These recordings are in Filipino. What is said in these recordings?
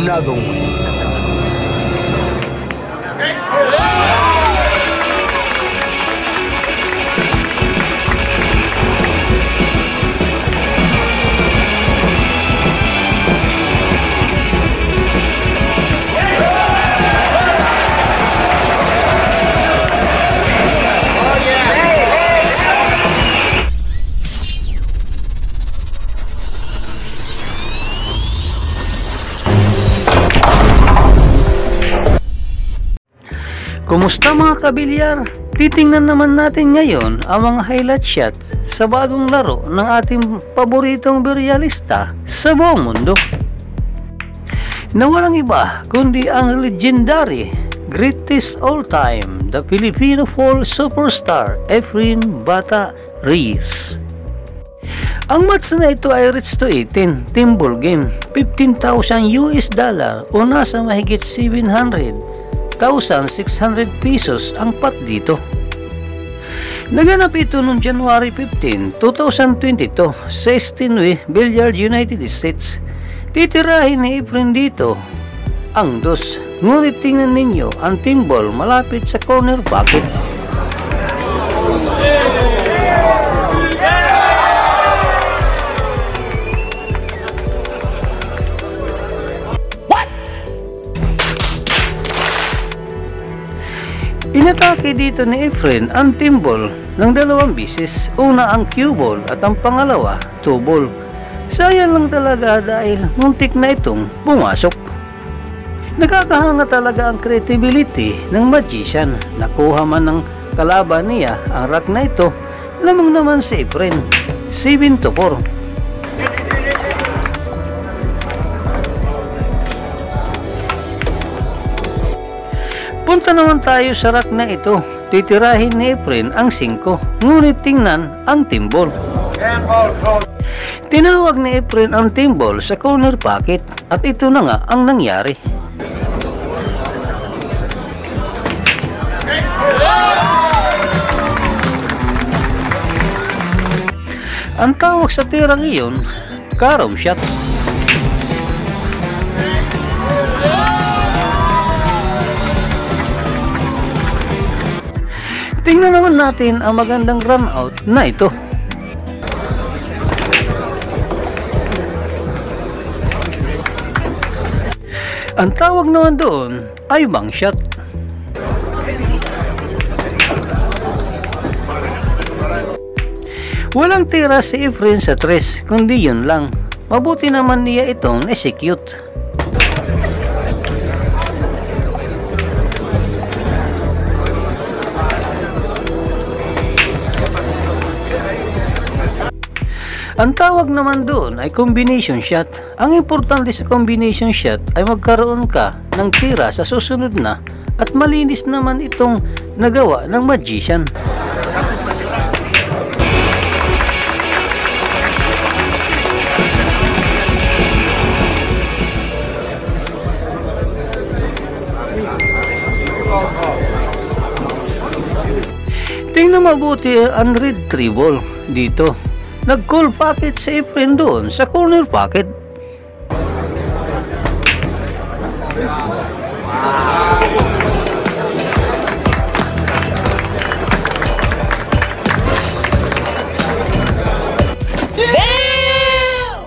another one. Kumusta mga kabilyar? Titingnan naman natin ngayon ang mga highlight shot sa bagong laro ng ating paboritong biryalista sa buong mundo, na walang iba kundi ang legendary, greatest all time, the Filipino fall superstar Efren Bata Reyes. Ang match na ito ay reach to 18 team ball game, $15,000 o nasa mahigit 700,600 pesos ang pot dito. Naganap ito noong January 15, 2022 sa Steinway Billiard, United States. Titirahin ni Efren dito ang dos, ngunit tingnan ninyo ang team ball malapit sa corner pocket. Inatake dito ni Efren ang team ball ng dalawang bisis, una ang cue ball at ang pangalawa 2 ball. Sayang lang talaga dahil muntik na itong pumasok. Nakakahanga talaga ang credibility ng magician. Nakuha man ng kalaban niya ang rack na ito, lamang naman si Efren, 7-4. Punta naman tayo sa rack na ito. Titirahin ni Efren ang 5, ngunit tingnan ang team ball. Tinawag ni Efren ang team ball sa corner pocket at ito na nga ang nangyari. Ang tawag sa tirang iyon, carom shot. Tingnan naman natin ang magandang run out na ito. Ang tawag naman doon ay bang shot. Walang tira si Efren sa 3, kundi yun lang. Mabuti naman niya itong execute. Ang tawag naman doon ay combination shot. Ang importante sa combination shot ay magkaroon ka ng tira sa susunod na at malinis naman itong nagawa ng magician. Tingnan mabuti ang red 3 ball dito. Nag-call pocket si Efren doon sa corner pocket.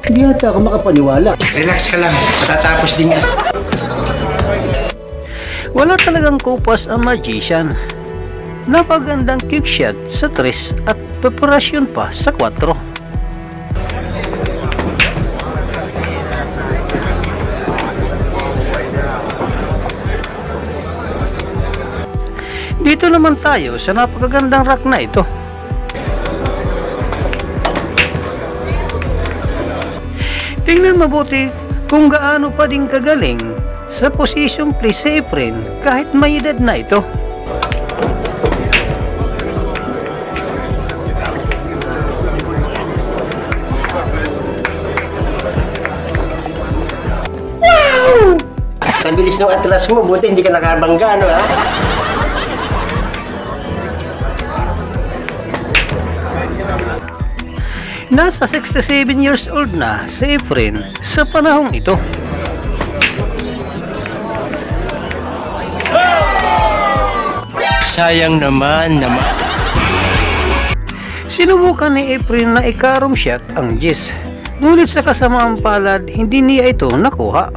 Hindi ata ako makapaniwala. Relax ka lang, matatapos din yan. Wala talagang kupas ang magician. Napagandang kick shot sa 3 at preparasyon pa sa 4. Dito naman tayo sa napakagandang rack na ito. Tingnan mabuti kung gaano pa din kagaling sa position play si Efren kahit may edad na ito. Wow! Sa bilis ng atras mo, buti hindi ka nakabangga, no, ha? Nasa 67 years old na si Efren sa panahong ito. Sayang naman. Sinubukan ni Efren na ikarom shot ang Jess, ngunit sa kasamaang palad hindi niya ito nakuha.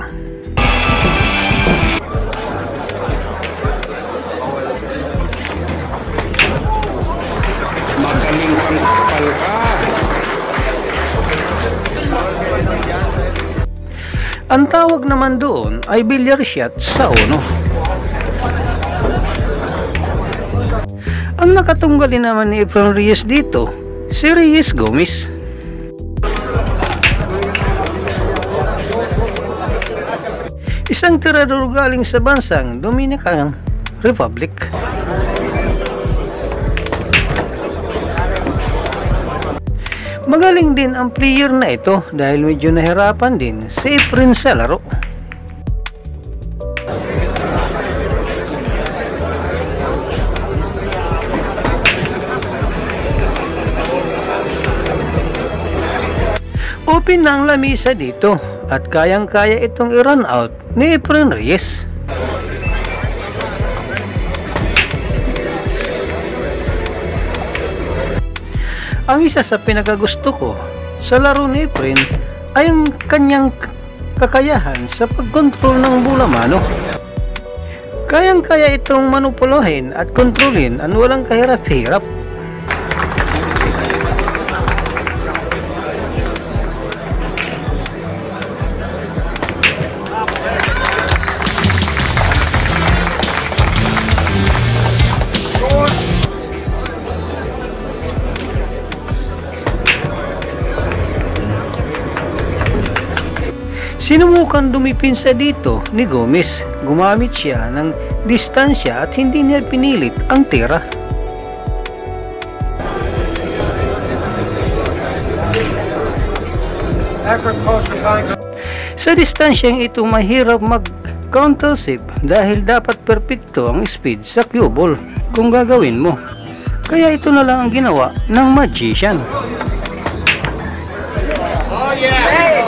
Magaling kang kapal ka. Ang tawag naman doon ay billiard shot sa uno. Ang nakatunggali naman ni Efren Reyes dito, si Reyes Gomez. Isang tirador galing sa bansang Dominican Republic. Magaling din ang player na ito dahil medyo nahirapan din si Efren sa laro. Open na ang lamisa dito at kayang-kaya itong i-run out ni Efren Reyes. Ang isa sa pinakagusto ko sa laro ni Efren ay ang kanyang kakayahan sa pagkontrol ng bola mano. Kayang-kaya itong manupuluhin at kontrolin ang walang kahirap-hirap. Sinubukan dumipinsa dito ni Gomez. Gumamit siya ng distansya at hindi niya pinilit ang tira. Sa distansyang ito mahirap mag-counter save dahil dapat perpekto ang speed sa cue ball kung gagawin mo. Kaya ito na lang ang ginawa ng magician. Oh yeah!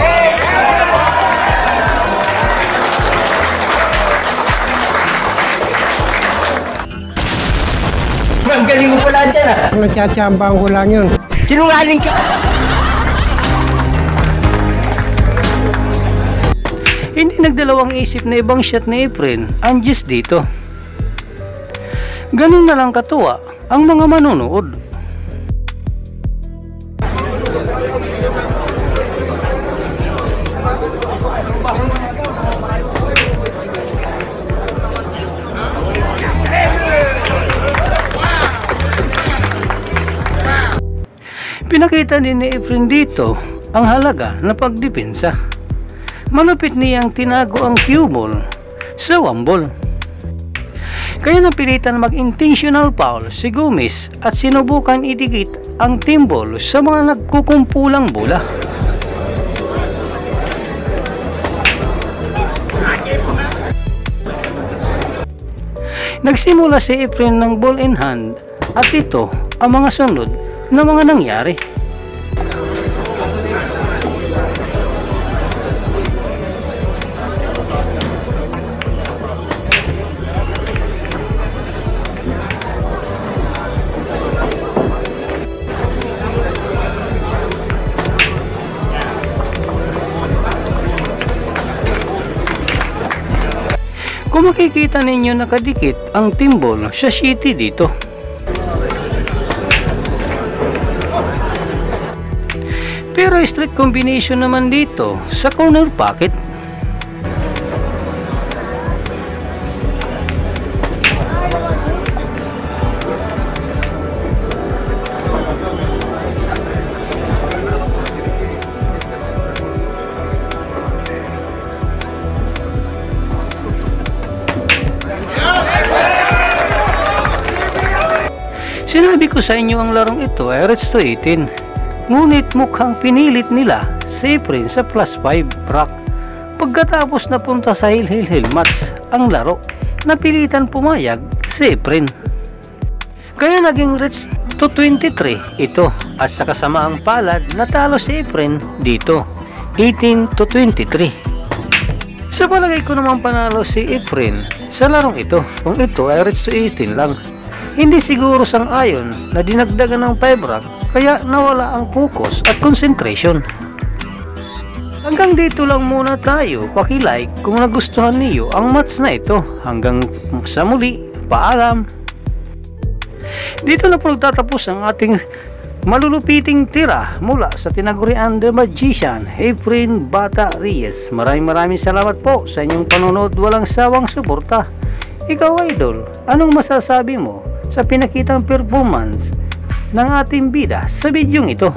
Ang galing mo pala dyan ah. Nagtsatsambahan ko lang yun. Sinungaling ka. Hindi nagdalawang isip na ibang shot ni Efren ang Jess dito. Ganun na lang katuwa ang mga manonood. Pinakita din ni Efren dito ang halaga na pagdepensa. Malupit niyang tinago ang cue ball sa one ball. Kaya napilitan mag-intentional foul si Gomez at sinubukan idikit ang team ball sa mga nagkukumpulang bola. Nagsimula si Efren ng ball in hand at ito ang mga sunod na mga nangyari. Kung makikita ninyo nakadikit ang team ball sa city dito. Pero straight combination naman dito sa corner pocket. Sinabi ko sa inyo ang larong ito ay rates to 18. Ngunit mukhang pinilit nila si Efren sa plus 5 rack. Pagkatapos napunta sa hil-hil-hil match ang laro, napilitan pumayag si Efren. Kaya naging rates to 23 ito at sa kasamaang palad natalo si Efren dito 18 to 23. Sa palagay ko naman panalo si Efren sa larong ito kung ito ay rates to 18 lang. Hindi siguro sang-ayon na dinagdagan ng 5 rank kaya nawala ang focus at concentration. Hanggang dito lang muna tayo. Paki-like kung nagustuhan niyo ang match na ito. Hanggang sa muli, paalam. Dito na po nagtatapos ang ating malulupiting tira mula sa tinagurian The Magician, Efren Bata Reyes. Maraming salamat po sa inyong panonood, walang sawang suporta. Ikaw, idol, anong masasabi mo sa pinakitang performance ng ating bida sa bidyong ito?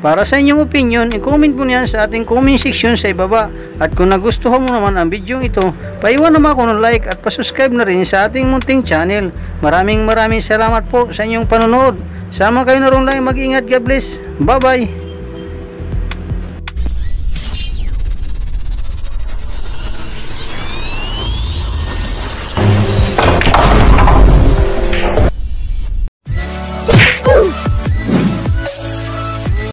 Para sa inyong opinion, i-comment mo niyan sa ating comment section sa ibaba. At kung nagustuhan mo naman ang video ito, paiwan naman ako ng like at pasubscribe na rin sa ating munting channel. Maraming salamat po sa inyong panonood. Sama kayo na rin lang, mag-ingat, God bless. Bye bye.